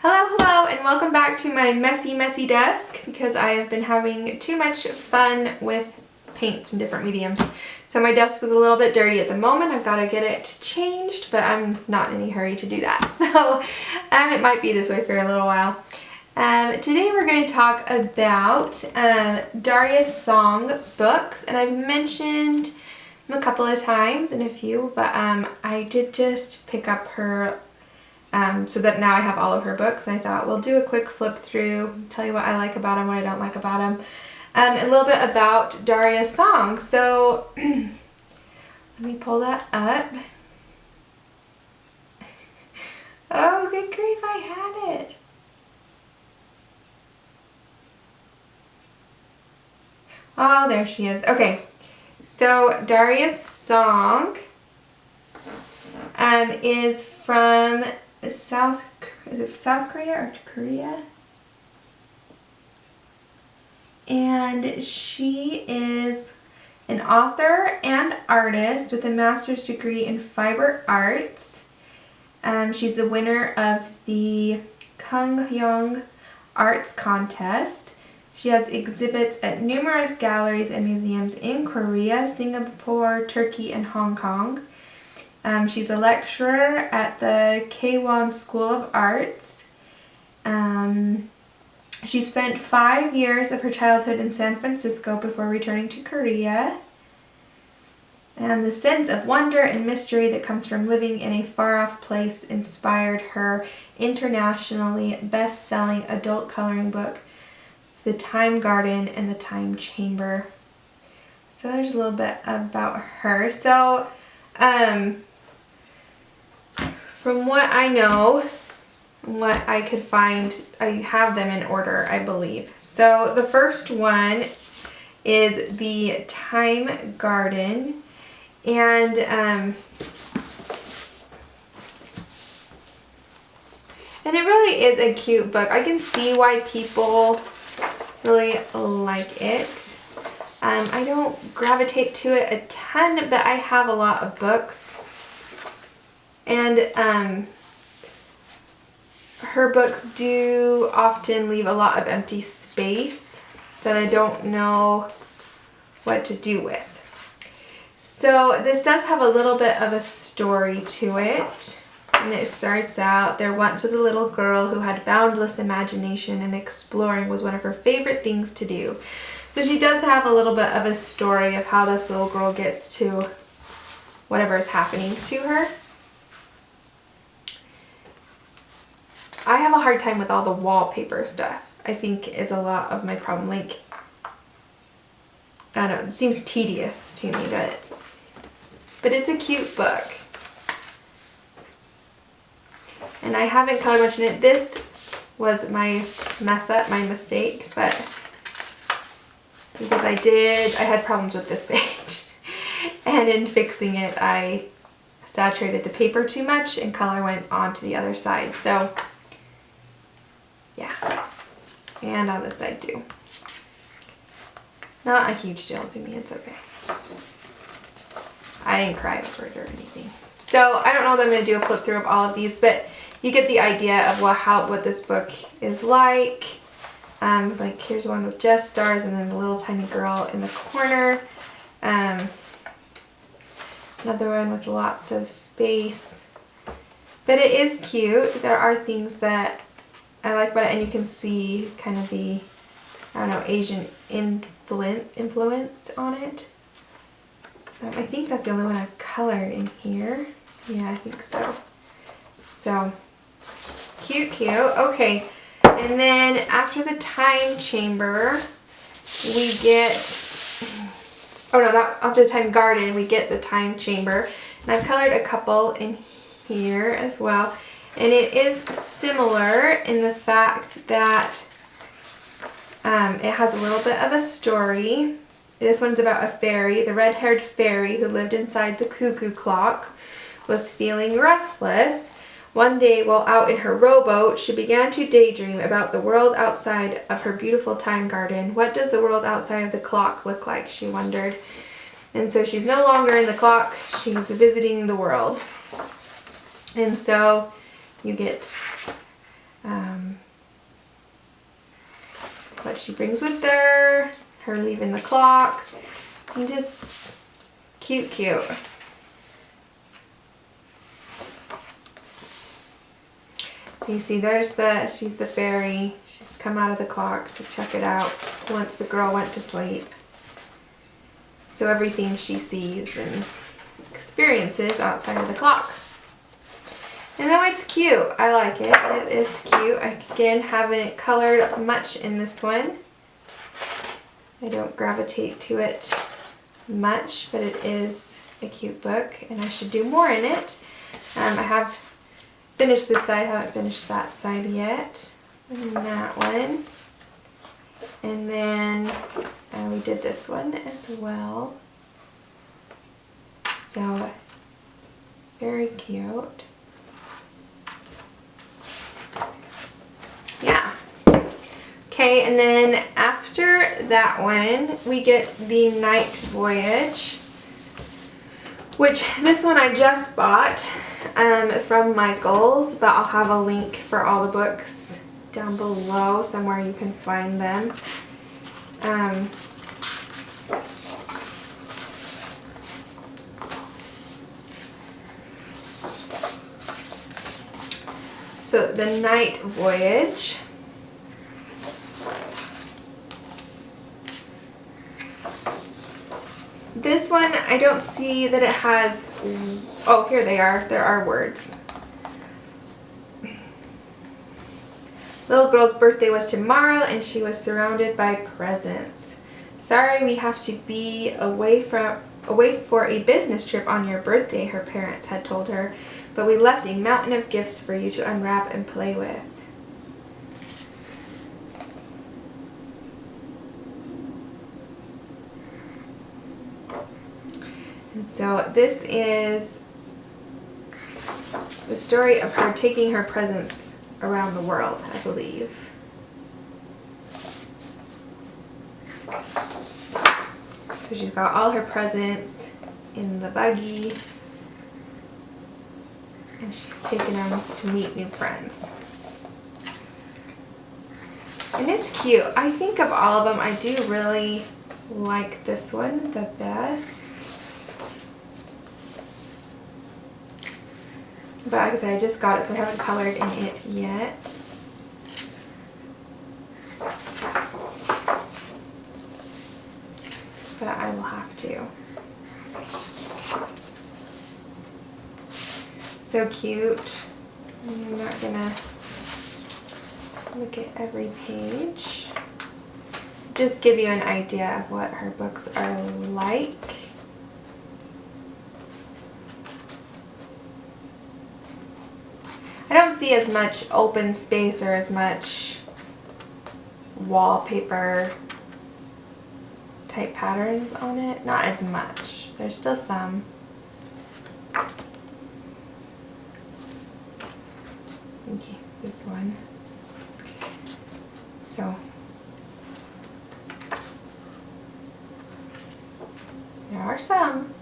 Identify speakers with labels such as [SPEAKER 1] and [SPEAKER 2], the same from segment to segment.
[SPEAKER 1] Hello, and welcome back to my messy desk because I have been having too much fun with paints in different mediums. So my desk is a little bit dirty at the moment. I've got to get it changed, but I'm not in any hurry to do that. So it might be this way for a little while. Today we're going to talk about Daria's song books, and I've mentioned them a couple of times in a few, but I did just pick up her so that now I have all of her books. I thought we'll do a quick flip through, tell you what I like about them, what I don't like about them, and a little bit about Daria's song. So let me pull that up. Oh, good grief, I had it. Oh, there she is. Okay, so Daria's song is from South Korea or Korea? And she is an author and artist with a master's degree in fiber arts. She's the winner of the Kungyong Arts Contest. She has exhibits at numerous galleries and museums in Korea, Singapore, Turkey, and Hong Kong. She's a lecturer at the K-Won School of Arts. She spent 5 years of her childhood in San Francisco before returning to Korea. And the sense of wonder and mystery that comes from living in a far-off place inspired her internationally best-selling adult coloring book, The Time Garden and the Time Chamber. So there's a little bit about her. So, from what I know, what I could find, I have them in order, I believe. So the first one is The Time Garden, and it really is a cute book. I can see why people really like it. I don't gravitate to it a ton, but I have a lot of books. And her books do often leave a lot of empty space that I don't know what to do with. So this does have a little bit of a story to it. And it starts out, there once was a little girl who had boundless imagination, and exploring was one of her favorite things to do. So she does have a little bit of a story of how this little girl gets to whatever is happening to her. I have a hard time with all the wallpaper stuff. I think is a lot of my problem. Like, I don't know, it seems tedious to me, but it's a cute book. And I haven't colored much in it. This was my mess up, my mistake, but because I had problems with this page. And in fixing it, I saturated the paper too much and color went onto the other side. So yeah, and on this side too. Not a huge deal to me, it's okay. I didn't cry over it or anything. So I don't know that I'm going to do a flip through of all of these, but you get the idea of what this book is like. Like here's one with just stars and then a little tiny girl in the corner. Another one with lots of space. But it is cute. There are things that I like about it, and you can see kind of the, I don't know, Asian influence on it. I think that's the only one I've colored in here. Yeah, I think so. So, cute. Okay, and then after the Time Chamber, we get, after the Time Garden, we get the Time Chamber. And I've colored a couple in here as well. And it is similar in the fact that it has a little bit of a story. This one's about a fairy. The red-haired fairy who lived inside the cuckoo clock was feeling restless. One day, while out in her rowboat, she began to daydream about the world outside of her beautiful time garden. What does the world outside of the clock look like, she wondered. And so she's no longer in the clock, she's visiting the world. And so you get what she brings with her leaving the clock, and just cute. So you see she's the fairy. She's come out of the clock to check it out once the girl went to sleep. So everything she sees and experiences outside of the clock. And though it's cute, I like it. It is cute. I, again, haven't colored much in this one. I don't gravitate to it much, but it is a cute book, and I should do more in it. I have finished this side, haven't finished that side yet. And that one. And then we did this one as well. So, very cute. Yeah. Okay, and then after that one, we get the Night Voyage, which this one I just bought from Michael's, but I'll have a link for all the books down below, somewhere you can find them. So the Night Voyage. This one, I don't see that it has, oh, here they are. There are words. Little girl's birthday was tomorrow and she was surrounded by presents. Sorry, we have to be away for a business trip on your birthday, her parents had told her, but we left a mountain of gifts for you to unwrap and play with. And so this is the story of her taking her presents around the world, I believe. So she's got all her presents in the buggy, and she's taking them to meet new friends. And it's cute. I think of all of them, I do really like this one the best. But like I said, I just got it, so I haven't colored in it yet. But I will have to. So cute. I'm not gonna look at every page. Just give you an idea of what her books are like. I don't see as much open space or as much wallpaper type patterns on it. Not as much. There's still some. Okay, this one. So there are some.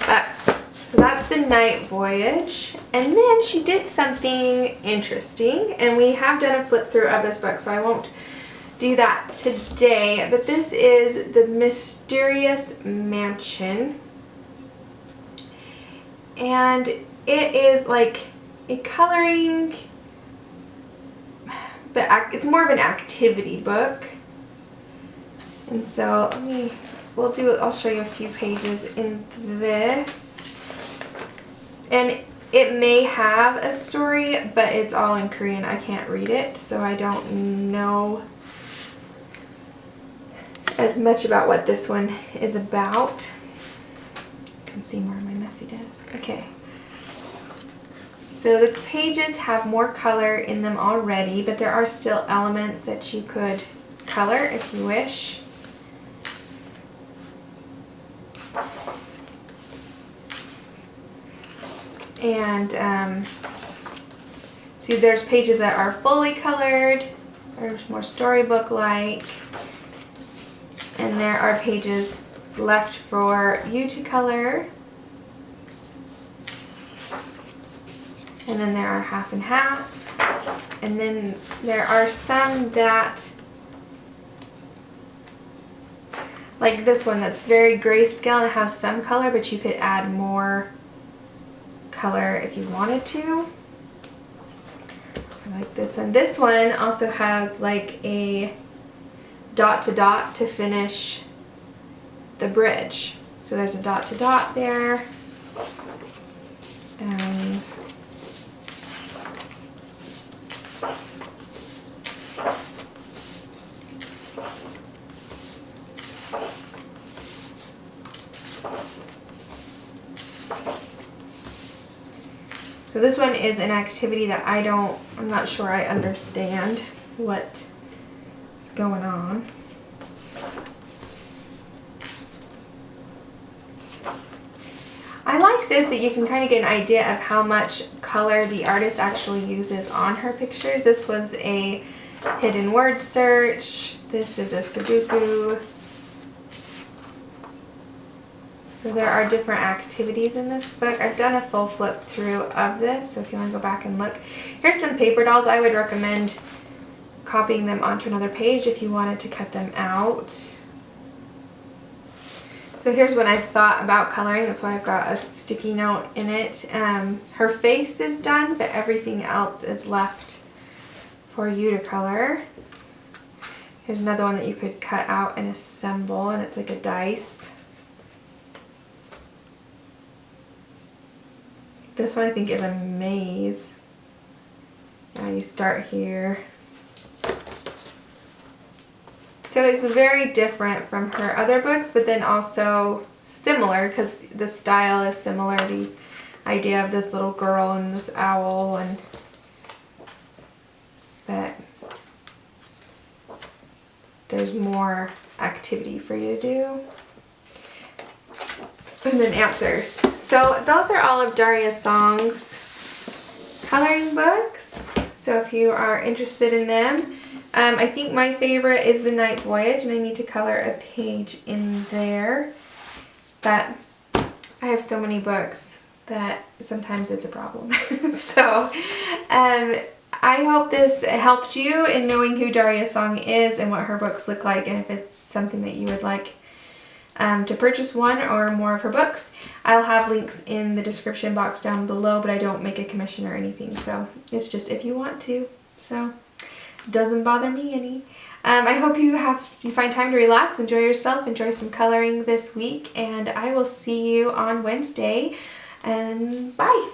[SPEAKER 1] But so that's the Night Voyage. And then she did something interesting, and we have done a flip through of this book, so I won't do that today. But this is The Mysterious Mansion. And it is like a coloring, but it's more of an activity book. And so I'll show you a few pages in this. And it may have a story, but it's all in Korean. I can't read it, so I don't know as much about what this one is about. You can see more on my messy desk. Okay. So the pages have more color in them already, but there are still elements that you could color if you wish. And see, there's pages that are fully colored, there's more storybook-like, and there are pages left for you to color. And then there are half and half. And then there are some that, like this one that's very grayscale and it has some color, but you could add more color if you wanted to. I like this one. This one also has like a dot to dot to finish the bridge. So there's a dot to dot there. So this one is an activity that I'm not sure I understand what is going on. I like this, that you can kind of get an idea of how much color the artist actually uses on her pictures. This was a hidden word search. This is a Sudoku. So there are different activities in this book. I've done a full flip through of this, so if you want to go back and look. Here's some paper dolls. I would recommend copying them onto another page if you wanted to cut them out. So here's what I've thought about coloring. That's why I've got a sticky note in it. Her face is done, but everything else is left for you to color. Here's another one that you could cut out and assemble, and it's like a dice. This one I think is a maze. Now you start here. So it's very different from her other books, but then also similar because the style is similar. The idea of this little girl and this owl, and that there's more activity for you to do. And then answers. So those are all of Daria Song's coloring books. So if you are interested in them, I think my favorite is the Night Voyage, and I need to color a page in there. But I have so many books that sometimes it's a problem. So I hope this helped you in knowing who Daria Song is and what her books look like, and if it's something that you would like to purchase one or more of her books. I'll have links in the description box down below, but I don't make a commission or anything, so it's just if you want to. So doesn't bother me any. I hope you find time to relax, enjoy yourself, enjoy some coloring this week, and I will see you on Wednesday, and bye.